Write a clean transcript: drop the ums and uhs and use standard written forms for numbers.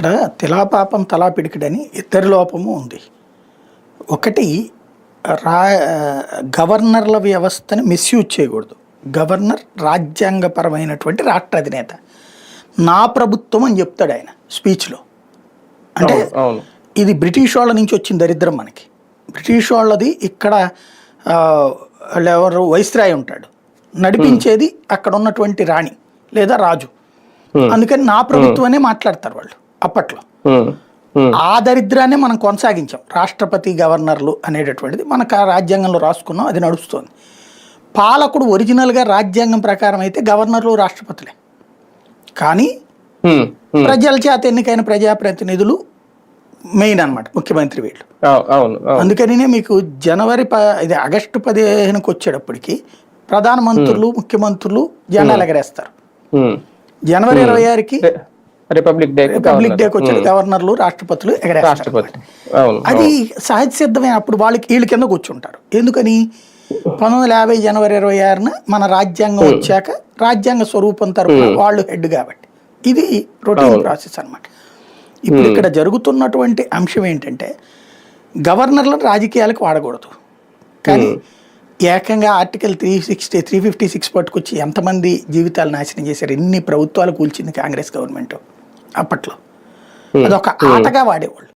ఇక్కడ తిలాపాపం తలా పిడికిడని ఇద్దరి లోపము ఉంది. ఒకటి గవర్నర్ల వ్యవస్థని మిస్యూజ్ చేయకూడదు. గవర్నర్ రాజ్యాంగపరమైనటువంటి రాష్ట్ర అధినేత. నా ప్రభుత్వం అని చెప్తాడు ఆయన స్పీచ్లో. అంటే ఇది బ్రిటిష్ వాళ్ళ నుంచి వచ్చిన దరిద్రం మనకి. బ్రిటిష్ వాళ్ళది ఇక్కడ ఎవరు వైస్రాయ్ ఉంటాడు, నడిపించేది అక్కడ ఉన్నటువంటి రాణి లేదా రాజు. అందుకని నా ప్రభుత్వమే మాట్లాడతారు వాళ్ళు అప్పట్లో. ఆ దరిద్రాన్ని మనం కొనసాగించాం. రాష్ట్రపతి గవర్నర్లు అనేటటువంటిది మనకు ఆ రాజ్యాంగంలో రాసుకున్నాం, అది నడుస్తుంది. పాలకుడు ఒరిజినల్గా రాజ్యాంగం ప్రకారం అయితే గవర్నర్లు రాష్ట్రపతులే, కానీ ప్రజల చేత ఎన్నికైన ప్రజాప్రతినిధులు మెయిన్ అన్నమాట, ముఖ్యమంత్రి వీళ్ళు. అందుకనినే మీకు ఇది ఆగస్టు 15కి వచ్చేటప్పటికి ప్రధానమంత్రులు ముఖ్యమంత్రులు జెండాలు ఎగరేస్తారు. జనవరి 26కి రిపబ్లిక్ డేకి వచ్చాడు గవర్నర్లు రాష్ట్రపతులు ఎగరేస్తారు. అది సహజ సిద్ధమైన. అప్పుడు వీళ్ళ కింద కూర్చుంటారు. ఎందుకని 1950 జనవరి 26న మన రాజ్యాంగం వచ్చాక రాజ్యాంగ స్వరూపం తరపున వాళ్ళు హెడ్ కాబట్టి ఇది రొటీన్ ప్రాసెస్ అన్నమాట. ఇప్పుడు ఇక్కడ జరుగుతున్నటువంటి అంశం ఏంటంటే గవర్నర్లను రాజకీయాలకు వాడకూడదు, కానీ ఏకంగా ఆర్టికల్ 356 పట్టుకొచ్చి ఎంతమంది జీవితాలు నాశనం చేశారు, ఎన్ని ప్రభుత్వాలు కూల్చింది కాంగ్రెస్ గవర్నమెంట్ అప్పట్లో. అదొక ఆటగా వాడేవాళ్ళు.